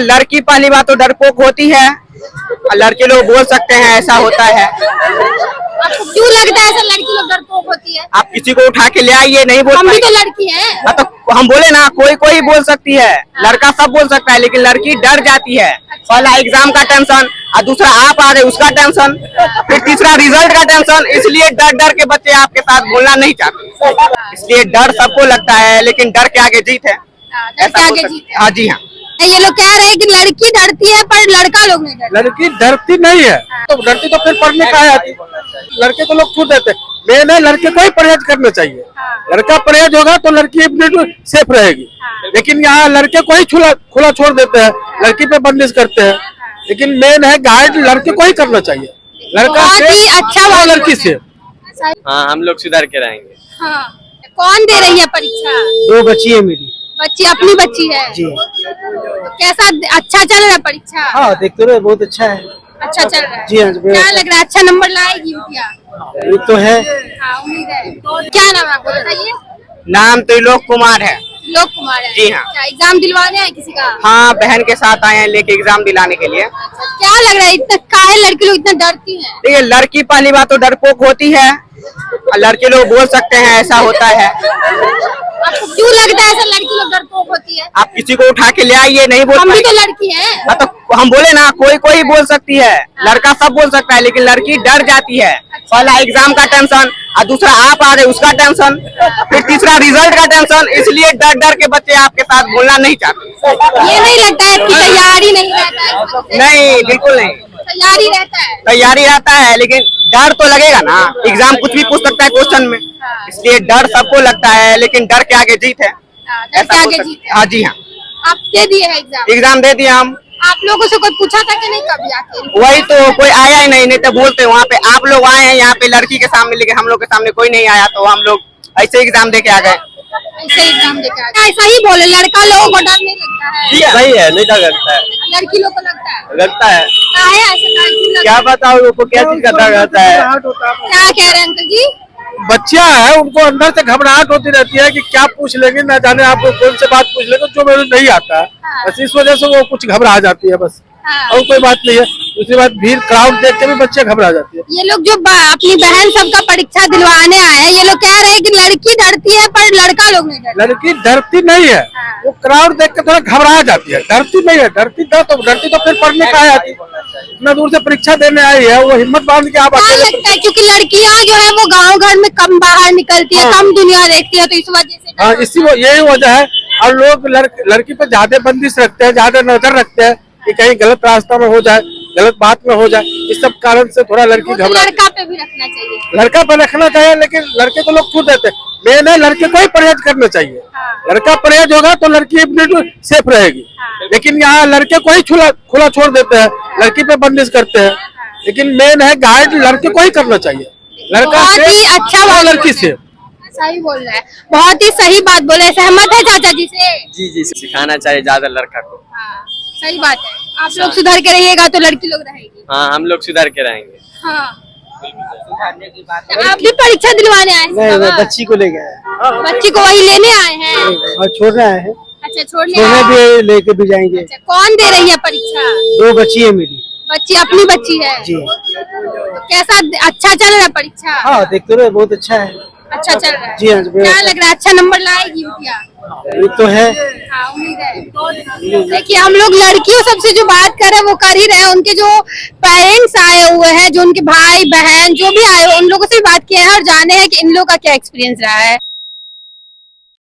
लड़की पहली बात तो डरपोक होती है और लड़के लोग बोल सकते हैं ऐसा होता है। आपको क्यों लगता है ऐसा लड़की लोग डरपोक होती है? आप किसी को उठा के ले आइए, नहीं बोल हम भी तो लड़की हैं। तो हम बोले ना, कोई कोई बोल सकती है, लड़का सब बोल सकता है, लेकिन लड़की डर जाती है। पहला एग्जाम का टेंशन और दूसरा आप आ रहे उसका टेंशन, फिर तीसरा रिजल्ट का टेंशन, इसलिए डर डर के बच्चे आपके साथ बोलना नहीं चाहते। इसलिए डर सबको लगता है, लेकिन डर के आगे जीत है। हाँ जी हाँ। ये लोग कह रहे हैं कि लड़की डरती है पर लड़का लोग नहीं डरते। लड़की डरती नहीं है तो डरती तो फिर पढ़ने का आती। लड़के तो लोग छूट देते, मेन है लड़के को ही परहेज करना चाहिए। लड़का परहेज होगा तो लड़की सेफ रहेगी, लेकिन यहाँ लड़के को ही खुला छोड़ देते हैं, लड़की पे बंदिश करते हैं। लेकिन मेन है गाइड लड़के को ही करना चाहिए, लड़का से अच्छा वो लड़की से। हाँ, हम लोग सुधार के रहेंगे। हाँ। कौन दे रही है परीक्षा? 2 बच्ची है मेरी। बच्ची अपनी बच्ची है जी। तो कैसा अच्छा चल रहा है परीक्षा? हाँ, देखते रहे बहुत अच्छा है। अच्छा चल रहा है जी हाँ। क्या लग रहा है, अच्छा नंबर लाएगी क्या? ये तो है। हाँ, उम्मीद है। क्या नाम है आपको बताइए? नाम त्रिलोक कुमार है। त्रिलोक कुमार है। जी हाँ। क्या एग्जाम दिलवाने हैं किसी का? हाँ, बहन के साथ आए हैं लेके एग्जाम दिलाने के लिए। क्या लग रहा है, इतना काहे लड़की लोग इतना डरती हैं? देखिए, लड़की पहली बात तो डरपोक होती है और लड़के लोग बोल सकते हैं ऐसा होता है। आपको क्यों लगता है ऐसा लड़की लोग डरपोक होती है? आप किसी को उठा के ले आइए, नहीं बोल हम भी तो लड़की हैं। तो हम बोले ना, कोई कोई बोल सकती है, लड़का सब बोल सकता है, लेकिन लड़की डर जाती है। पहला एग्जाम का टेंशन और दूसरा आप आ रहे उसका टेंशन, फिर तीसरा रिजल्ट का टेंशन, इसलिए डर डर के बच्चे आपके साथ बोलना नहीं चाहते। ये नहीं लगता है कि तैयारी नहीं रहता है? नहीं, बिल्कुल नहीं, तैयारी रहता है। तैयारी रहता है, लेकिन डर तो लगेगा ना। एग्जाम कुछ भी पूछ सकता है क्वेश्चन में, इसलिए डर सबको लगता है, लेकिन डर के आगे जीत है। डर के आगे जीत है। हाँ जी हाँ। आप दे दिए है एग्जाम? एग्जाम दे दिया हम। आप लोगों से कोई पूछा था कि नहीं कभी आके? वही तो, कोई आया ही नहीं तो बोलते वहाँ पे आप लोग आए हैं यहाँ पे लड़की के सामने, लेकिन हम लोग के सामने कोई नहीं आया, तो हम लोग ऐसे एग्जाम दे के आ गए। ऐसे एग्जाम दे के आ गए। ऐसा ही बोले, लड़का लोगों को डर नहीं लगता है? सही है, नहीं डर लगता है। लड़की लोग को लगता है? लगता है। काहे ऐसा काहे? क्या बताओ उनको, क्या चीज का डर रहता है? क्या कह रहे हैं अंकल जी? बच्चियां है, उनको अंदर से घबराहट होती रहती है कि क्या पूछ लेंगे, ना जाने आपको कौन से बात पूछ लेंगे जो मेरे नहीं आता है। बस इस वजह से वो कुछ घबरा जाती है बस, और कोई बात नहीं है। दूसरी बात, भीड़ क्राउड देख के भी बच्चे घबरा जाती है। ये लोग जो अपनी बहन सबका परीक्षा दिलवाने आए हैं, ये लोग कह रहे हैं कि लड़की डरती है पर लड़का लोग नहीं डरते। लड़की डरती नहीं है, वो क्राउड देख के थोड़ा घबरा जाती है, डरती नहीं है। डरती तो फिर पढ़ने का आती। इतना दूर से परीक्षा देने आई है, वो हिम्मत बांध के आप लगता है क्योंकि लड़कियां जो है वो गांव घर में कम बाहर निकलती है, कम दुनिया देखती है, तो इस वजह से। हाँ, यही वजह है। और लोग लड़की पे ज्यादा बंदिश रखते हैं, ज्यादा नजर रखते हैं कि कहीं गलत रास्ता में हो जाए, गलत बात में हो जाए। इस सब कारण से थोड़ा लड़की घबरा। लड़का पे भी रखना चाहिए। लड़का पे रखना चाहिए, लेकिन लड़के तो लोग छूट देते। मेन है लड़के को ही परहेज करना चाहिए। लड़का परहेज होगा तो लड़की सेफ रहेगी, लेकिन यहाँ लड़के को ही खुला छोड़ देते हैं, लड़की पे बंदिश करते हैं। लेकिन मेन है गाइड लड़के को ही करना चाहिए, लड़का से अच्छा वो लड़की से। सही बोल रहा है, बहुत ही सही बात बोले। सहमत है चाचा जी से? जी, सिखाना चाहिए ज्यादा लड़का को। हाँ, सही बात है। आप लोग सुधर के रहिएगा तो लड़की लोग रहेगी। हाँ, हम लोग सुधार के रहेंगे। हाँ। आप भी परीक्षा दिलवाने आए हैं? नहीं, बच्ची को ले गए। बच्ची को वही लेने आए हैं? और छोड़ने आए हैं। अच्छा, छोड़ने भी लेके भी जाएंगे। अच्छा, कौन दे रही है परीक्षा? 2 बच्ची है मेरी। बच्ची अपनी बच्ची है? जी। तो कैसा अच्छा चल रहा है परीक्षा? हाँ, देखते रहे बहुत अच्छा है। अच्छा चल रहा है। जी हाँ। क्या लग रहा है, अच्छा नंबर लाएगी क्या? ये तो है। हाँ, उम्मीद है। देखिए, हम लोग लड़कियों सबसे जो बात कर रहे हैं वो कर ही रहे हैं। उनके जो पेरेंट्स आए हुए हैं, जो उनके भाई बहन जो भी आए हुए, उन लोगों से बात किए हैं और जाने हैं कि इन लोगों का क्या एक्सपीरियंस रहा है।